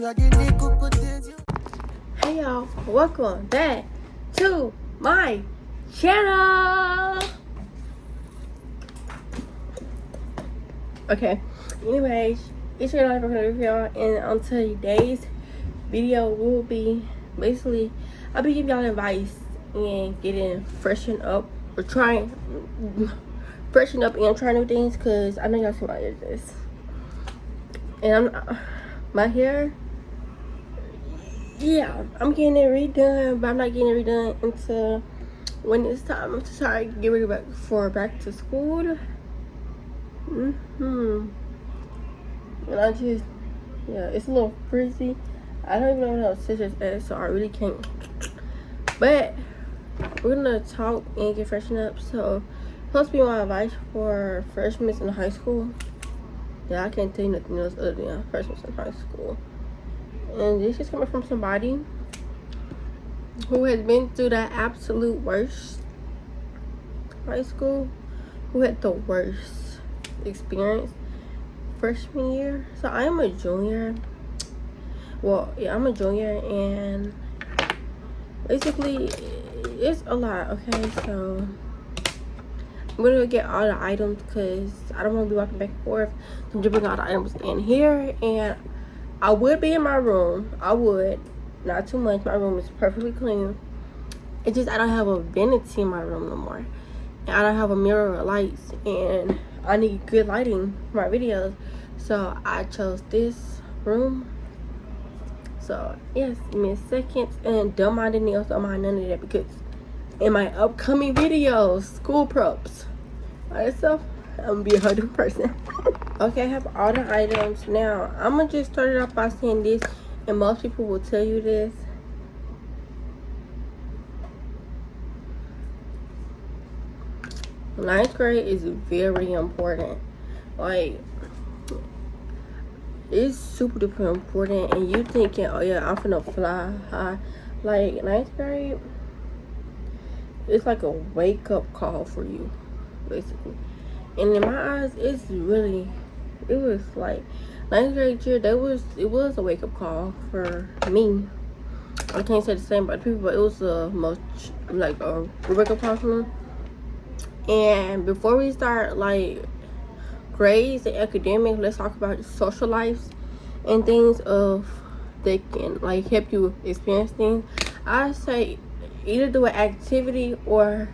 Hey y'all, welcome back to my channel. Okay, anyways, it's your life with y'all, and on today's video will be basically I'll be giving y'all advice and getting freshened up or trying freshen up and try new things, because I know y'all see my hair this, and my hair, yeah, I'm getting it redone, but I'm not getting it redone until when it's time to try to get ready back to school. And I just, yeah, it's a little frizzy. I don't even know what scissors is, so I really can't. But we're gonna talk and get freshened up. So supposed to be my advice for freshmen in high school. Yeah, I can't tell you nothing else other than freshmen in high school. And this is coming from somebody who has been through the absolute worst high school, who had the worst experience freshman year. So I am a junior. Well, yeah, I'm a junior, and basically it's a lot. Okay, so I'm gonna get all the items because I don't want to be walking back and forth. So I'm just bringing all the items in here, and I would be in my room. I would, not too much. My room is perfectly clean. It's just I don't have a vanity in my room no more, and I don't have a mirror or lights, and I need good lighting for my videos. So I chose this room. So yes, give me a second, and don't mind the nails, don't mind none of that, because in my upcoming videos, school props, by itself, I'm gonna be a whole different person. Okay, I have all the items. Now I'm gonna just start it off by saying this, and most people will tell you this. Ninth grade is very important. Like, it's super duper important, and you thinking, oh yeah, I'm finna fly high. Like, ninth grade, it's like a wake up call for you, basically. And in my eyes, it was like ninth grade year. It was a wake up call for me. I can't say the same about people, but it was the most like a wake up call for me. And before we start like grades and academics, let's talk about social lives and things of that can like help you experience things. I say either do an activity or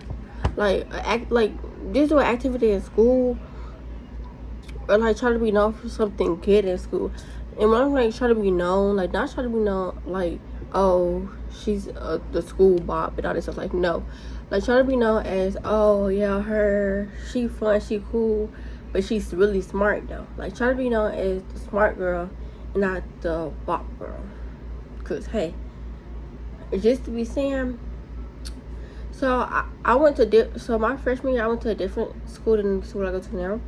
just do an activity in school, or like try to be known for something good in school. And when I'm like try to be known, like not try to be known like, oh, she's the school bop and all this stuff. Like, no, like try to be known as, oh yeah, she fun, she cool, but she's really smart though. Like, try to be known as the smart girl and not the bop girl. Cause hey, just to be saying. So I went to so my freshman year I went to a different school than the school I go to now.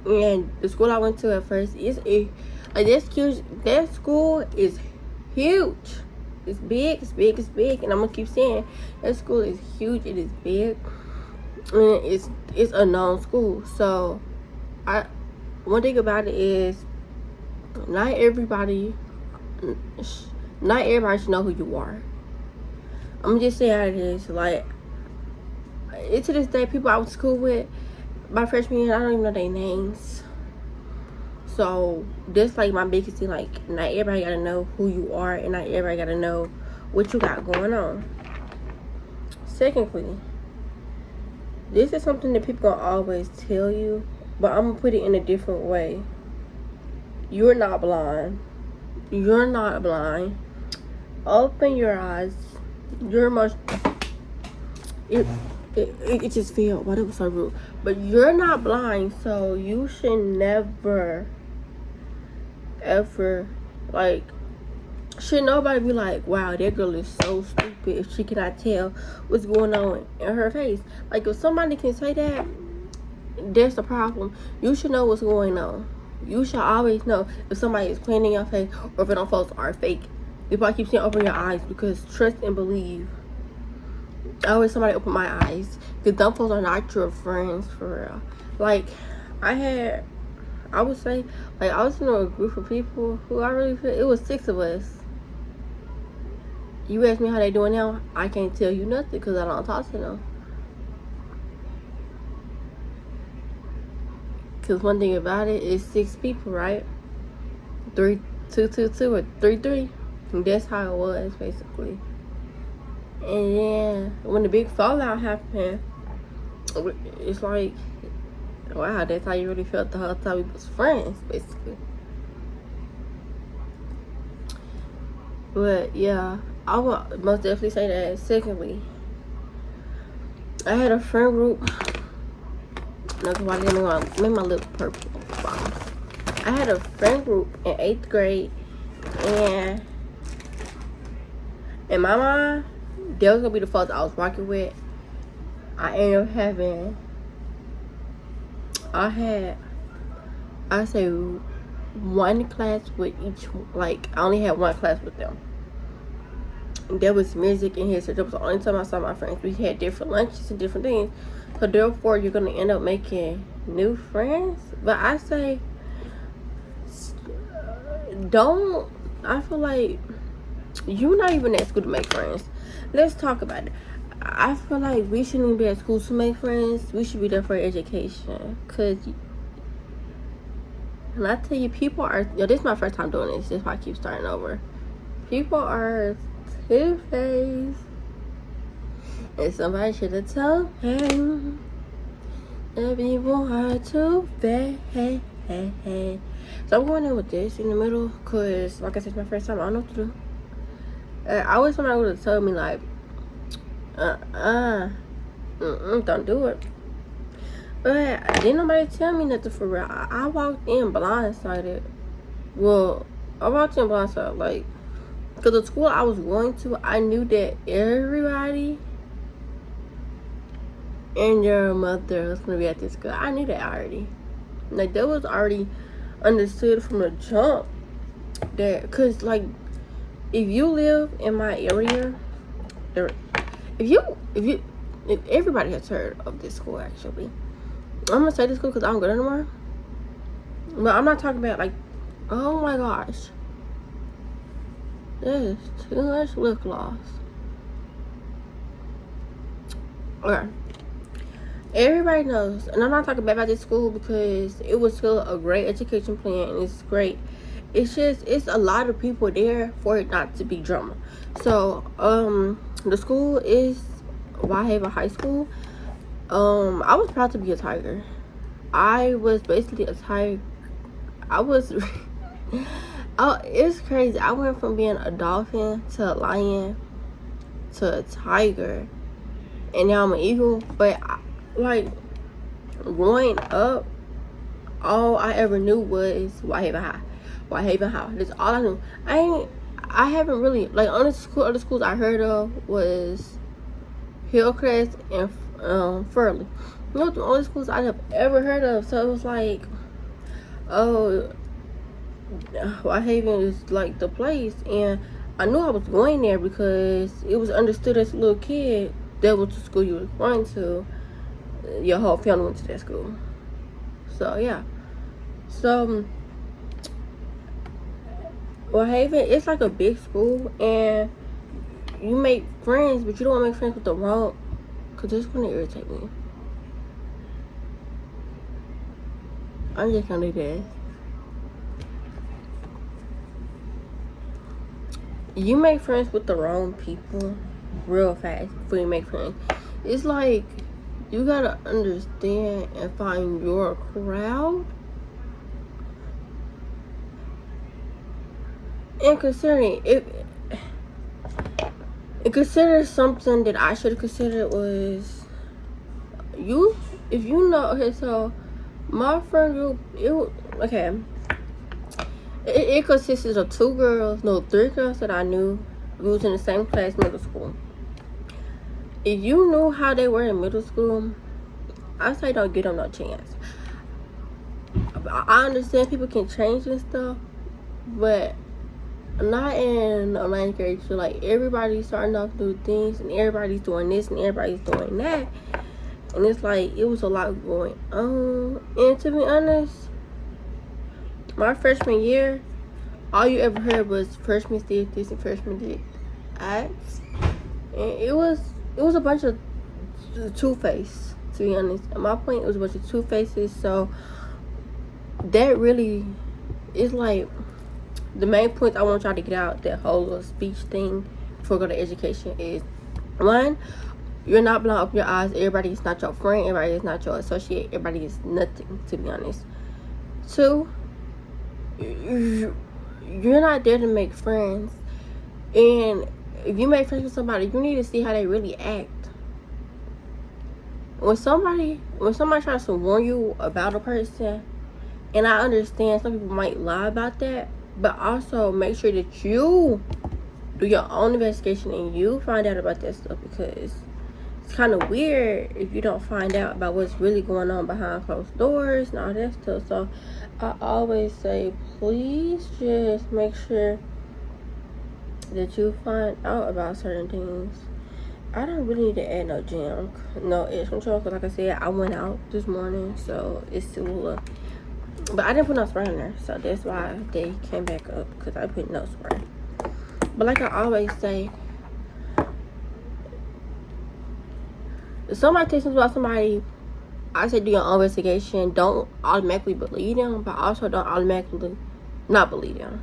And the school I went to at first is that school is huge. It's big, it's big, it's big, and I'm gonna keep saying that school is huge. It is big, and it's a known school. So one thing about it is not everybody should know who you are. I'm just saying how it is. Like, to this day, people I went to school with my freshman year, I don't even know their names. So this like my biggest thing. Like, not everybody gotta know who you are, and not everybody gotta know what you got going on. Secondly, this is something that people gonna always tell you, but I'm gonna put it in a different way. You're not blind. You're not blind. Open your eyes. You're much. It just felt, but it was so rude. But you're not blind, so you should never, ever, like, should nobody be like, wow, that girl is so stupid if she cannot tell what's going on in her face. Like, if somebody can say that, there's the problem. You should know what's going on. You should always know if somebody is playing in your face or if them folks are fake. If I keep saying open your eyes, because trust and believe. I always somebody open my eyes, because them folks are not your friends for real. Like, I had I would say, like, I was in a group of people who I really feel, it was 6 of us. You ask me how they doing now, I can't tell you nothing because I don't talk to them. Because one thing about it is 6 people, right? 3, 2, 2, 2, or 3, 3. And that's how it was, basically. And then when the big fallout happened, it's like, wow, that's how you really felt the whole time we was friends, basically. But yeah, I would most definitely say that. Secondly, I had a friend group. That's why I didn't make my lip purple. Wow. I had a friend group in 8th grade, and in my mind, they was gonna be the folks I was rocking with. I ended up having, I say 1 class with each, like, I only had 1 class with them. There was music and history. That was the only time I saw my friends. We had different lunches and different things. So therefore, you're gonna end up making new friends. But I say, don't. I feel like you're not even at school to make friends. Let's talk about it. I feel like we shouldn't even be at school to make friends. We should be there for education. Cause, and I tell you, people are. Yo, this is my first time doing this. This is why I keep starting over. People are two-faced, and somebody should have told him that people are two-faced. So I'm going in with this in the middle, cause like I said, it's my first time. I don't know what to do. I wish somebody would have told me like, don't do it. But didn't nobody tell me nothing for real. I walked in blindsided. Well, I walked in blindsided, like. Because the school I was going to, I knew that everybody and your mother was going to be at this school. I knew that already. Like, that was already understood from the jump. That, because, like, if you live in my area, if everybody has heard of this school, actually. I'm going to say this school because I don't go there anymore. But I'm not talking about, like, oh my gosh. There's too much lip gloss. Okay. Everybody knows, and I'm not talking bad about this school because it was still a great education plan and it's great. It's just, it's a lot of people there for it not to be drama. So, the school is Whitehaven High School. I was proud to be a Tiger. I was basically a Tiger. Oh, it's crazy. I went from being a dolphin to a lion to a tiger, and now I'm an eagle. But like growing up, all I ever knew was Whitehaven High. Whitehaven High. That's all I knew. I haven't really, like, other schools I heard of was Hillcrest and Furley. You know, the only schools I have ever heard of. So it was like, oh, Whitehaven is like the place, and I knew I was going there because it was understood as a little kid that was the school you were going to. Your whole family went to that school. So yeah. So Whitehaven, it's like a big school, and you make friends, but you don't want to make friends with the wrong, because it's going to irritate me. I'm just going to do this. You make friends with the wrong people real fast before you make friends. It's like you gotta understand and find your crowd. And considering it, consider something that I should have considered was you. If you know, okay, so my friend group, it consisted of 3 girls that I knew. We was in the same class, middle school. If you knew how they were in middle school, I say don't give them no chance. I understand people can change and stuff, but not in a 9th grade. So like everybody's starting off to do things, and everybody's doing this, and everybody's doing that, and it's like it was a lot going on. And to be honest, my freshman year, all you ever heard was freshmen did this and freshmen did that. And it was a bunch of two-face, to be honest. At my point, it was a bunch of two-faces. So that really is like the main point I want y'all to get out that whole little speech thing before we go to education is, one, you're not blowing up your eyes. Everybody is not your friend. Everybody is not your associate. Everybody is nothing, to be honest. Two, you're not there to make friends. And if you make friends with somebody, you need to see how they really act. When somebody tries to warn you about a person, and I understand some people might lie about that, but also make sure that you do your own investigation and you find out about that stuff, because it's kind of weird if you don't find out about what's really going on behind closed doors and all that stuff. So I always say, please just make sure that you find out about certain things. I don't really need to add no gym, no edge control, because like I said, I went out this morning, so it's still a little, but I didn't put no spray in there, so that's why they came back up, because I put no spray. But like I always say, if somebody tells something about somebody, I say do your own investigation. Don't automatically believe them, but also don't automatically not believe them.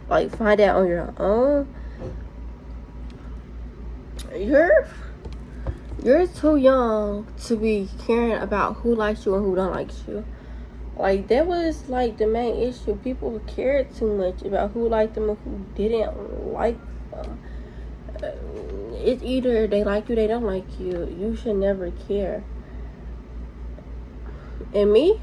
Like, find out on your own. You're too young to be caring about who likes you and who don't like you. Like, that was like the main issue. People cared too much about who liked them and who didn't like them. It's either they like you, they don't like you. You should never care. And me,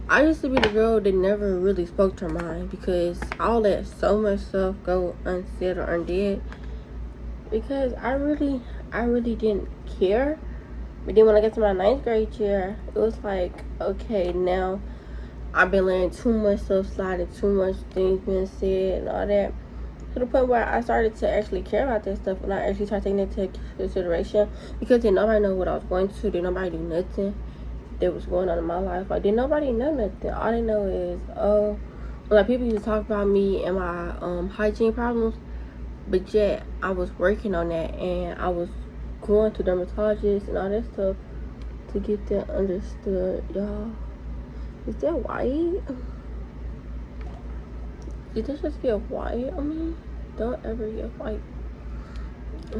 I used to be the girl that never really spoke her mind, because I let so much stuff go unsaid or undid, because I really didn't care. But then when I got to my 9th grade year, it was like, okay, now I've been letting too much stuff slide and too much things being said and all that, to the point where I started to actually care about that stuff, and I actually started taking it into consideration, because did nobody know what I was going to, did nobody do nothing that was going on in my life. Like, did nobody know nothing. All they know is, oh, like, people used to talk about me and my hygiene problems, but yet I was working on that, and I was going to dermatologists and all that stuff to get that understood. Y'all, is that white? Did that just get white? I mean, don't ever get white.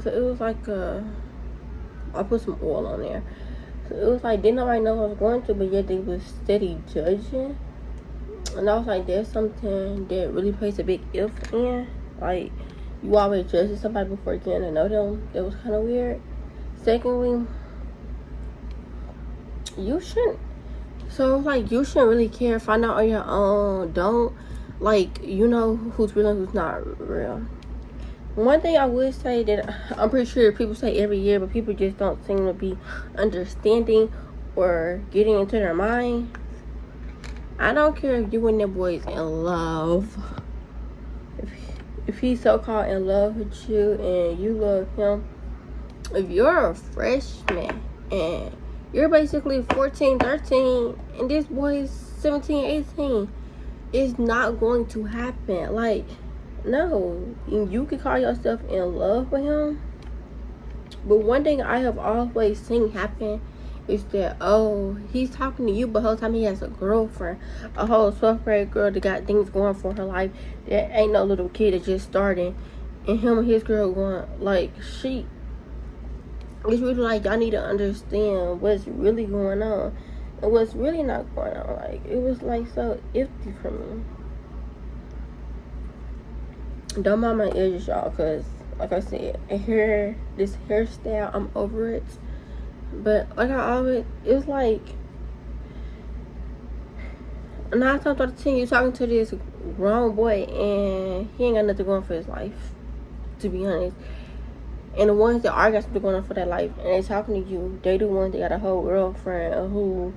So it was like I put some oil on there. So it was like, didn't nobody know what I was going to, but yet they was steady judging. And I was like, there's something that really plays a big if in. Like, you always judging somebody before you getting to know them. That was kind of weird. Secondly, you shouldn't. So, like, you shouldn't really care. Find out on your own. Don't, like, you know who's real and who's not real. One thing I would say that I'm pretty sure people say every year, but people just don't seem to be understanding or getting into their mind. I don't care if you and that boy is in love. If he's so-called in love with you and you love him, if you're a freshman and you're basically 14, 13, and this boy is 17, 18, it's not going to happen. Like, no, you can call yourself in love with him, but one thing I have always seen happen is that, oh, he's talking to you, but the whole time he has a girlfriend, a whole 12th grade girl that got things going for her life, that ain't no little kid that just started, and him and his girl going, like, it's really like, y'all need to understand what's really going on and what's really not going on. Like, it was like so iffy for me. Don't mind my edges, y'all, because like I said, this hairstyle, I'm over it. But like I always, it's like 9 times out of 10, you talking to this grown boy and he ain't got nothing going for his life, to be honest. And the ones that are got something going on for their life and they talking to you, they the ones that got a whole girlfriend who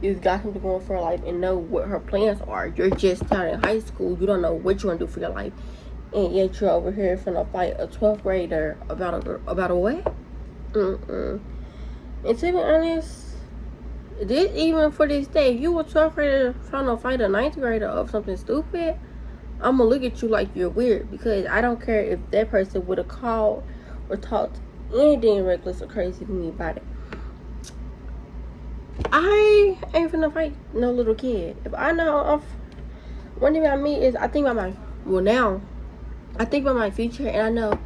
is got something going for her life and know what her plans are. You're just starting in high school, you don't know what you want to do for your life, and yet you're over here finna fight a 12th grader about a what? And to be honest, This even for this day, if you were 12th grader trying to fight a 9th grader of something stupid, I'm gonna look at you like you're weird, because I don't care if that person would have called or talked anything reckless or crazy to me about it. I ain't finna fight no little kid. If I know, one thing about me is I think about I think about my future, and I know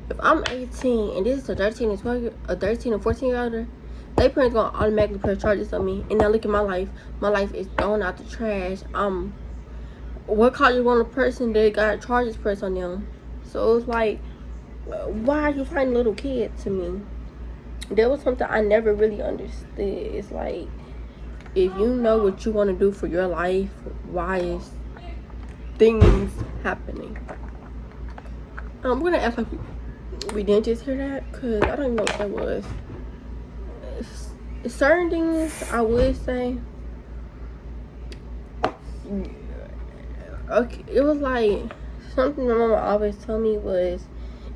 if I'm 18 and this is a 13 and 14 year older, they parents gonna automatically put charges on me. And now look at my life. My life is thrown out the trash. What college want a person that got charges pressed on them? So it's like, why are you fighting little kids to me? That was something I never really understood. It's like, if you know what you want to do for your life, why is things happening? I'm gonna ask like we didn't just hear that, because I don't even know what that was. Certain things I would say, okay, it was like something my mama always told me was,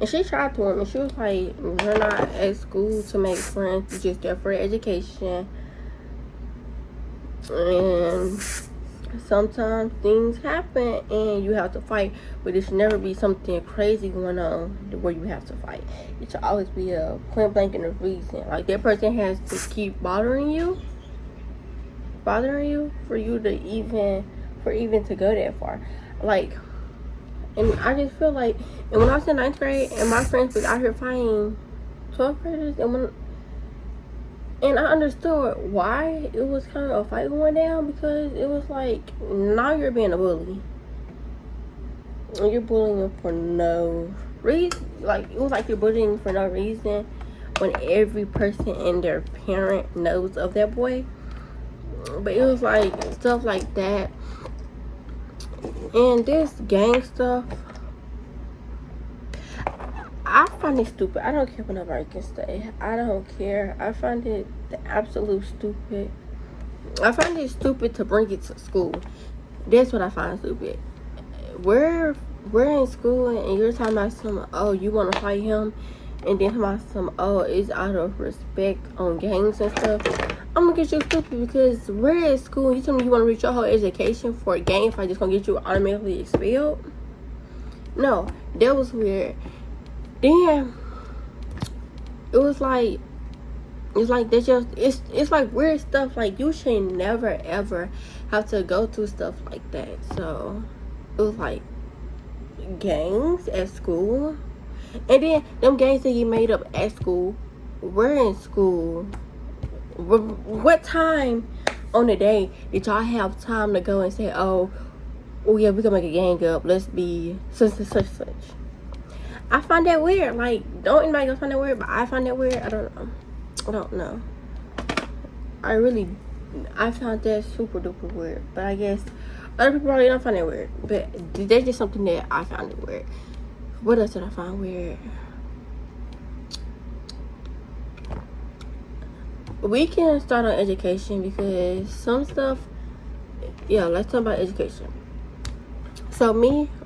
and she tried to warn me. She was like, "You're not at school to make friends. You're just there for education." And sometimes things happen and you have to fight, but it should never be something crazy going on where you have to fight. It should always be a point blank and a reason. Like, that person has to keep bothering you for you to even to go that far. Like, and I just feel like, and when I was in 9th grade and my friends was out here fighting 12th graders, and I understood why it was kind of a fight going down, because it was like, now you're being a bully. And you're bullying for no reason. Like, it was like you're bullying for no reason when every person and their parent knows of that boy. But it was like stuff like that. And this gang stuff, I find it stupid. I don't care what nobody can say. I don't care. I find it the absolute stupid. I find it stupid to bring it to school. That's what I find stupid. We're in school and you're talking about some, oh, you want to fight him, and then talking about some, oh, it's out of respect on gangs and stuff. I'm gonna get you stupid, because we're at school and you tell me you want to reach your whole education for a gang fight just gonna get you automatically expelled? No, that was weird. Then it was like, it's like they just, it's like weird stuff. Like, you should never ever have to go through stuff like that. So it was like gangs at school, and then them gangs that you made up at school, we're in school. What time on the day did y'all have time to go and say, oh yeah, we gonna make a gang up, let's be such and such? I find that weird. Like, don't anybody else find that weird? But I find that weird. I don't know. I found that super duper weird. But I guess other people probably don't find it weird. But that's just something that I found it weird. What else did I find weird? We can start on education, because some stuff, yeah, let's talk about education. So my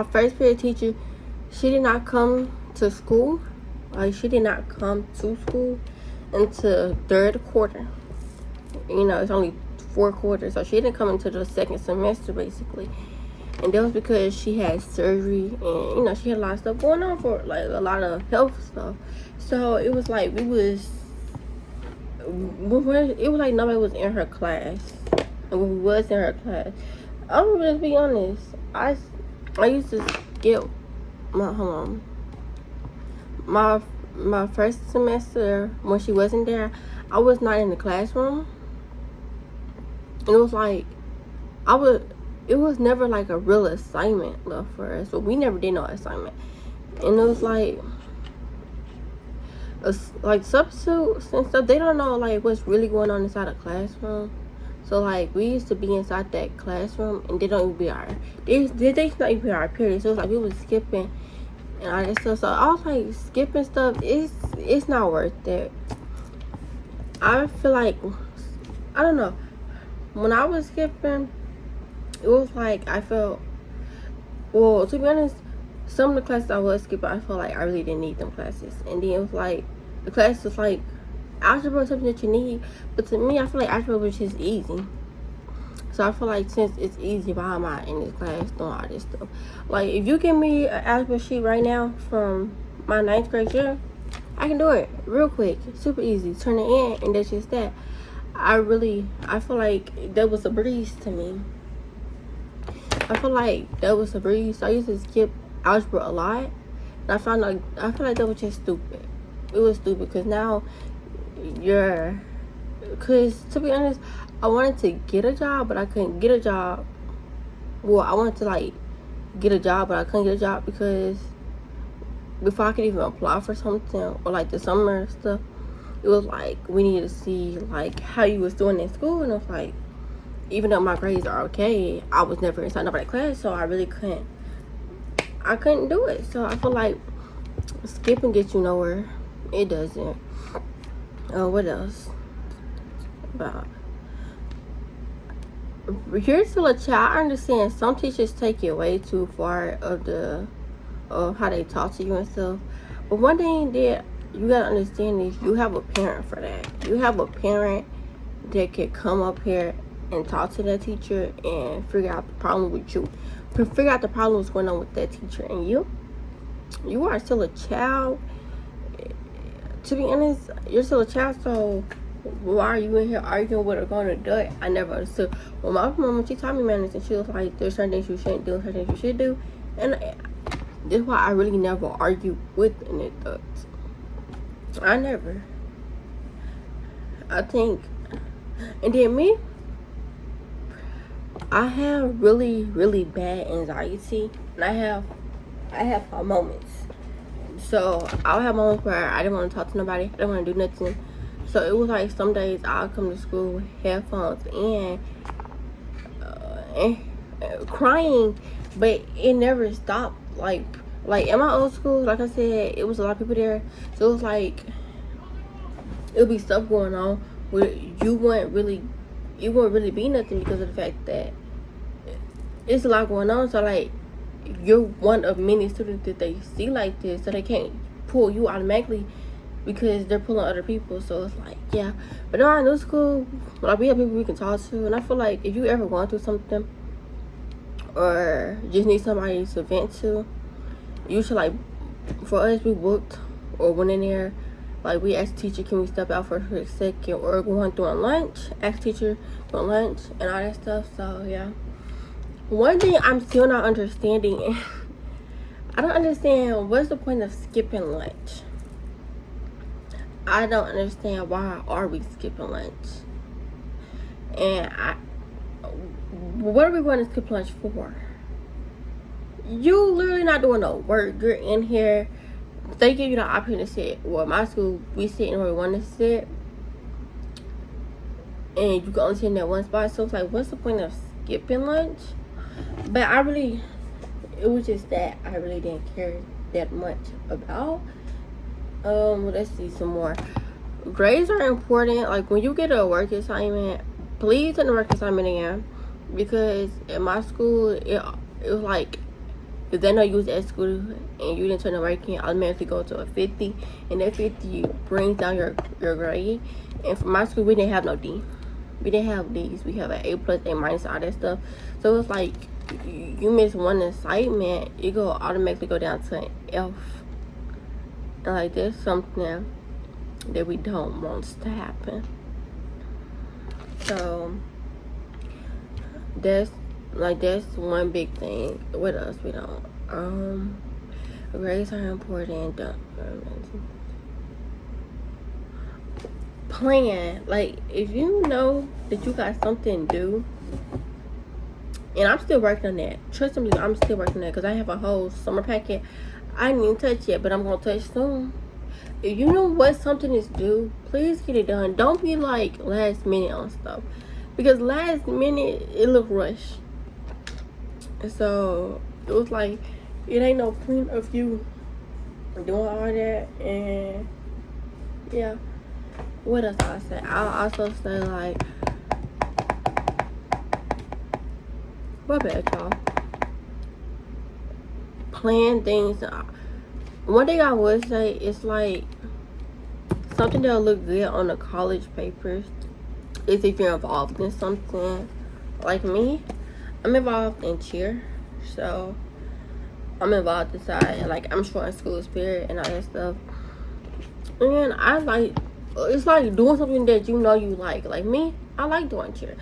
first period teacher, she did not come to school. Like, she did not come to school until 3rd quarter. You know, it's only 4 quarters, so she didn't come into the 2nd semester basically. And that was because she had surgery, and you know, she had a lot of stuff going on, for like a lot of health stuff. So it was like it was like nobody was in her class, and when we was in her class, I'm gonna just be honest. I used to skip my first semester when she wasn't there. I was not in the classroom, and it was like it was never like a real assignment left for us, but we never did no assignment. And it was like substitutes and stuff, they don't know like what's really going on inside a classroom. So like, we used to be inside that classroom and they don't even be they not even be our period. So it was like we was skipping and all that stuff. So I was like, skipping stuff, it's not worth it. I feel like, I don't know, when I was skipping, it was like I felt, well, to be honest, some of the classes I was skipping, I felt like I really didn't need them classes. And then it was like, the class was like, algebra is something that you need. But to me, I feel like algebra was just easy. So I feel like since it's easy, why am I in this class doing all this stuff? Like, if you give me an algebra sheet right now from my 9th grade year, I can do it real quick, super easy. Turn it in, and that's just that. I feel like that was a breeze to me. I feel like that was a breeze. I used to skip algebra a lot, and I feel like that was just stupid. It was stupid because now because to be honest, I wanted to get a job, but I couldn't get a job. Well, I wanted to like get a job, but I couldn't get a job because before I could even apply for something or like the summer stuff, it was like we needed to see like how you was doing in school, and it was like, even though my grades are okay, I was never inside nobody class, so I really couldn't do it. So I feel like skipping gets you nowhere. It doesn't. What else? About you're still a child. I understand some teachers take it way too far of how they talk to you and stuff. But one thing that you gotta understand is you have a parent for that. You have a parent that can come up here and talk to that teacher and figure out the problem with you. Figure out the problem what's going on with that teacher. And you are still a child. To be honest, you're still a child, so why are you in here arguing with a grown adult? I never understood. Well, my mom, she taught me manners, and she was like, there's certain things you shouldn't do, certain things you should do. And that's why I really never argue with an adult. I never. I think, and then me, I have really, really bad anxiety, and I have my moments. So I'll have moments where I didn't want to talk to nobody, I didn't want to do nothing. So it was like some days I'll come to school with headphones and crying, but it never stopped. Like in my old school, like I said, it was a lot of people there, so it was like it would be stuff going on where you wouldn't really be nothing because of the fact that it's a lot going on. So like you're one of many students that they see like this, so they can't pull you automatically because they're pulling other people. So it's like, yeah. But now in new school, like, we have people we can talk to, and I feel like if you ever going through something or just need somebody to vent to, you should, like, for us, we booked or went in there, like, we asked the teacher, can we step out for a quick second, or going through lunch, ask teacher during lunch and all that stuff. So yeah, one thing I'm still not understanding, I don't understand, what's the point of skipping lunch? I don't understand, why are we skipping lunch? And what are we going to skip lunch for? You literally not doing no work. You're in here. They give you the option to sit. Well, my school, we sit where we want to sit, and you can only sit in that one spot. So it's like, what's the point of skipping lunch? But it was just that I really didn't care that much about. Let's see some more. Grades are important. Like, when you get a work assignment, please turn the work assignment in, because at my school, it was like, if they know you was at school and you didn't turn the work in, automatically go to a 50, and that 50 brings down your grade. And for my school, we didn't have no D. We didn't have D's. We have an A plus, A minus, all that stuff. So it's like, you miss one assignment, it go automatically go down to an F. And like, there's something that we don't want to happen. So that's one big thing. What else we don't? Grades are important. Plan. Like, if you know that you got something due, and I'm still working on that. Trust me, I'm still working on that, because I have a whole summer packet I didn't even touch yet, but I'm gonna touch soon. If you know what something is due, please get it done. Don't be like last minute on stuff, because last minute it look rushed. So it was like, it ain't no point of you doing all that. And yeah, what else I say? I'll also say, like, my bad, y'all. plan things. One thing I would say is like something that'll look good on the college papers is if you're involved in something. Like me, I'm involved in cheer, so I'm involved inside, like I'm showing school spirit and all that stuff. And I like, it's like doing something that you know you like. Like me, I like doing cheer.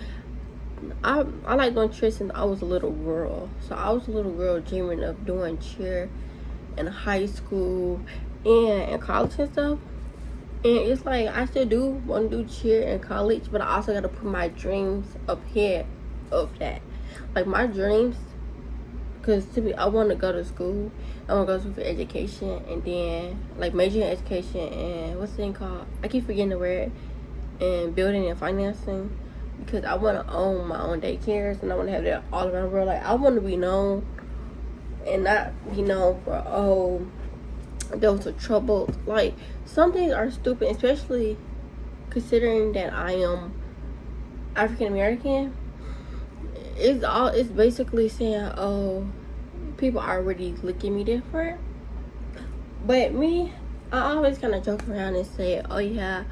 I like doing cheer since I was a little girl. So I was a little girl dreaming of doing cheer in high school and in college and stuff. And it's like I still do want to do cheer in college, but I also got to put my dreams ahead of that. Like my dreams, because I want to go to school. I want to go to school for education, and then like major in education and what's the thing called? I keep forgetting the word. And building and financing, because I want to own my own daycares and I want to have that all around the world. Like I want to be known and not be known for those are troubled. Like some things are stupid, especially considering that I am African American. It's basically saying, oh, people already look at me different. But me, I always kind of joke around and say, oh yeah,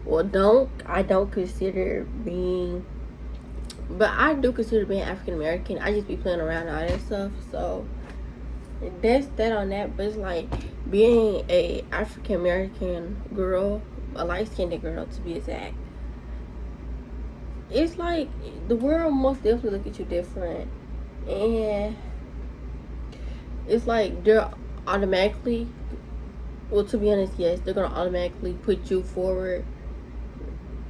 well I don't consider being, but I do consider being African American. I just be playing around and all that stuff. So that's that on that. But it's like being a African American girl, a light skinned girl to be exact. It's like the world most definitely look at you different, and it's like they're automatically, well, to be honest, yes, they're gonna automatically put you forward.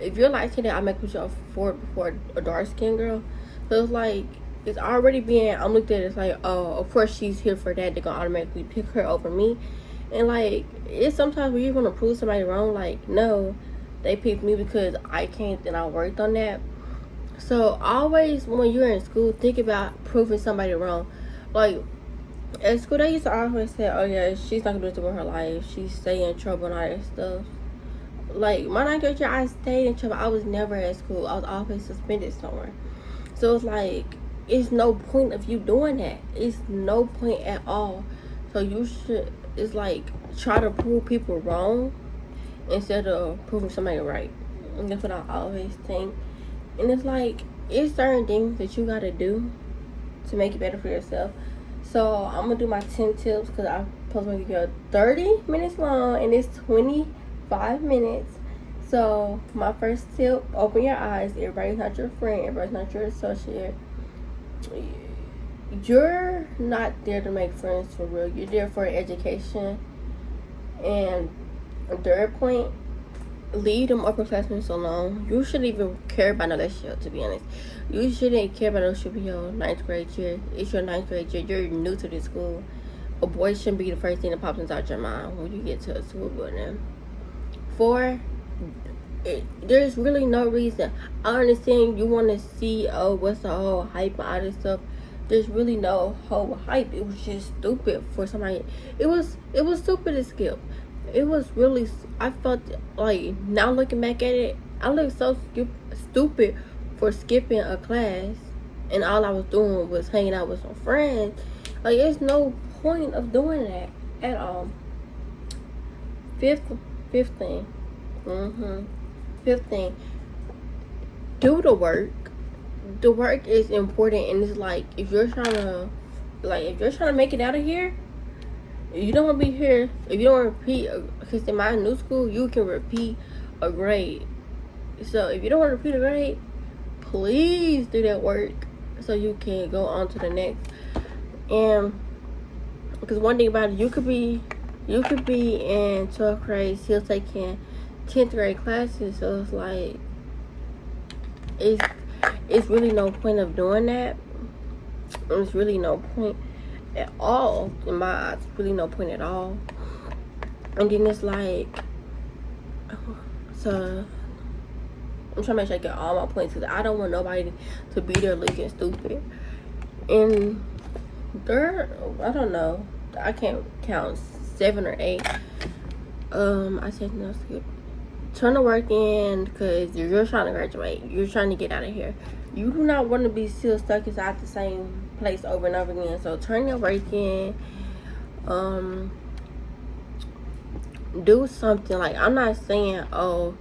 If you're light skinned, I make put you forward before a dark skinned girl. So it's like it's already being, I'm looked at it as like, oh, of course she's here for that. They're gonna automatically pick her over me. And like it's sometimes when you're gonna prove somebody wrong, like no, they picked me because I came and I worked on that. So always when you're in school, think about proving somebody wrong. Like at school, they used to always say, oh yeah, she's not gonna do it with her life. She's staying in trouble and all that stuff. Like my 9th grade year, I stayed in trouble. I was never at school. I was always suspended somewhere. So it's like it's no point of you doing that. It's no point at all. So you should, it's like try to prove people wrong instead of proving somebody right. And that's what I always think. And it's like it's certain things that you gotta do to make it better for yourself. So I'm gonna do my 10 tips because I'm supposed to go 30 minutes long and it's 25 minutes. So my first tip, open your eyes. Everybody's not your friend. Everybody's not your associate. You're not there to make friends for real. You're there for education. And third point, leave them upperclassmen alone. You shouldn't even care about no relationship, to be honest. You shouldn't care about no relationship in your 9th grade year. It's your 9th grade year. You're new to this school. A boy shouldn't be the first thing that pops inside your mind when you get to a school building. 4, there's really no reason. I understand you want to see, oh, what's the whole hype and all this stuff. There's really no whole hype. It was just stupid for somebody. It was stupid to skip. It was really, I felt like, now looking back at it, I looked so stupid for skipping a class and all I was doing was hanging out with some friends. Like, there's no point of doing that at all. Fifth thing, do the work. The work is important, and it's like if you're trying to make it out of here, you don't want to be here. If you don't repeat, because in my new school, you can repeat a grade. So if you don't want to repeat a grade, please do that work so you can go on to the next. And because one thing about it, you could be in 12th grade still taking 10th grade classes. So it's like it's really no point of doing that. There's really no point at all in my eyes. Really no point at all. And then it's like, so I'm trying to make sure I get all my points because I don't want nobody to be there looking stupid. And I don't know, I can't count 7 or 8. I said no, skip. Turn the work in because you're trying to graduate. You're trying to get out of here. You do not want to be still stuck inside the same place over and over again. So turn your work in. Do something. Like, I'm not saying, oh,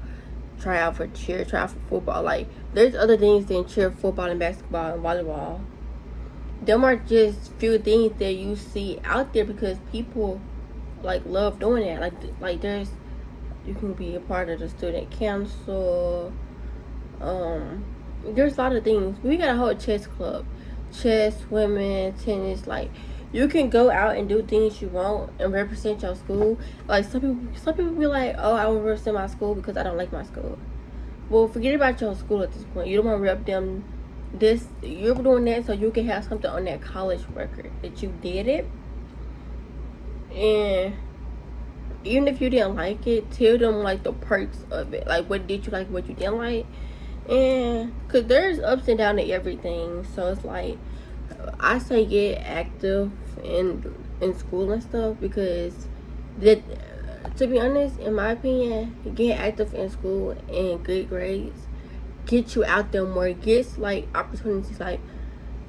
try out for cheer, try out for football. Like, there's other things than cheer, football, and basketball and volleyball. Them are just few things that you see out there because people like love doing that. Like there's, you can be a part of the student council. There's a lot of things. We got a whole chess club, chess, swimming, tennis. Like, you can go out and do things you want and represent your school. Like, some people be like, oh, I won't represent my school because I don't like my school. Well, forget about your school at this point. You don't want to rep them. You're doing that so you can have something on that college record that you did it. And even if you didn't like it, tell them like the perks of it. Like, what did you like, what you didn't like. And because there's ups and downs to everything. So it's like, I say get active in school and stuff, because that, to be honest, in my opinion, getting active in school and good grades get you out there more. It gets like opportunities. Like,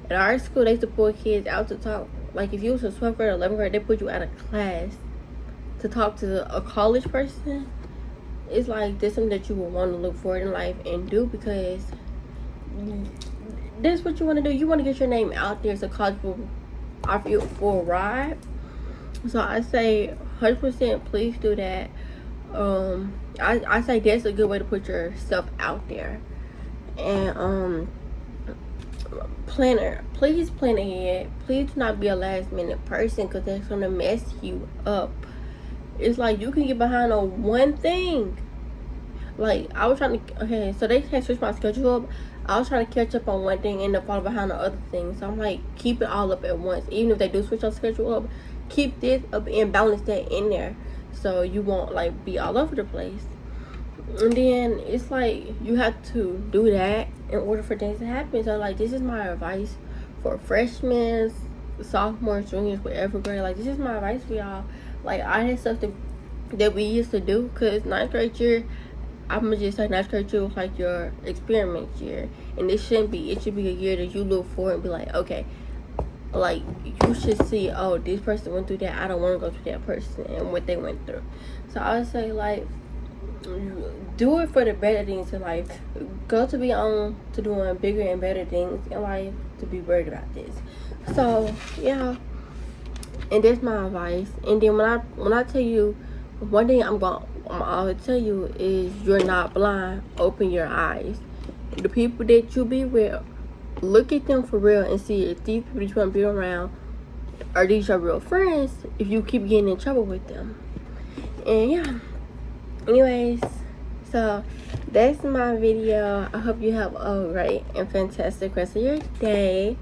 at our school, they used to pull kids out to talk. Like, if you was in 12th grade or 11th grade, they put you out of class to talk to a college person. It's like, there's something that you would want to look forward in life and do, because that's what you want to do. You want to get your name out there so college will offer you a full ride. So I say 100% please do that. I say that's a good way to put yourself out there. And please plan ahead. Please do not be a last minute person, because that's gonna mess you up. It's like, you can get behind on one thing. Like, I was trying to, okay, so they can't switch my schedule up. I was trying to catch up on one thing and then fall behind on other things. So I'm like, keep it all up at once. Even if they do switch your schedule up, keep this up and balance that in there, so you won't like be all over the place. And then it's like, you have to do that in order for things to happen. So like, this is my advice for freshmen, sophomores, juniors, whatever grade. Like, this is my advice for y'all. Like, I had stuff that we used to do, because 9th grade year, I'm gonna just say 9th grade year was like your experiment year, and it shouldn't be. It should be a year that you look for and be like, okay, like, you should see, oh, this person went through that, I don't want to go through that person and what they went through. So I would say, like, do it for the better things in life. Go to be on to doing bigger and better things in life, to be worried about this. So yeah, and that's my advice. And then when I tell you one thing, I'm always tell you is, you're not blind. Open your eyes. The people that you be with, look at them for real and see if these people that you want to be around, are these your real friends, if you keep getting in trouble with them. And yeah, anyways, so that's my video. I hope you have a great and fantastic rest of your day.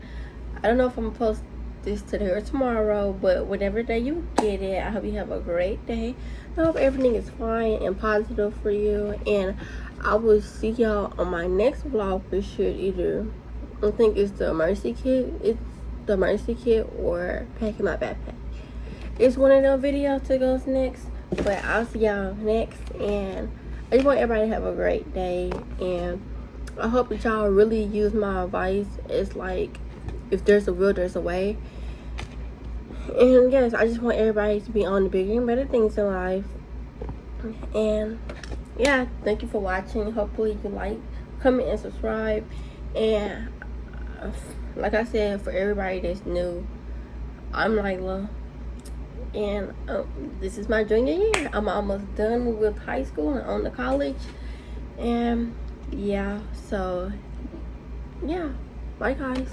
I don't know if I'm gonna post this today or tomorrow, but whatever day you get it, I hope you have a great day. I hope everything is fine and positive for you, and I will see y'all on my next vlog, which should either, I think it's the Mercy Kit. It's the Mercy Kit or packing my backpack. It's one of those videos that goes next, but I'll see y'all next. And I just want everybody to have a great day, and I hope that y'all really use my advice. It's like, if there's a will, there's a way. And yes, I just want everybody to be on the bigger and better things in life. And yeah, thank you for watching. Hopefully you like, comment, and subscribe. And like I said, for everybody that's new, I'm Lila, and this is my junior year. I'm almost done with high school and on to college. And yeah, so yeah, bye guys.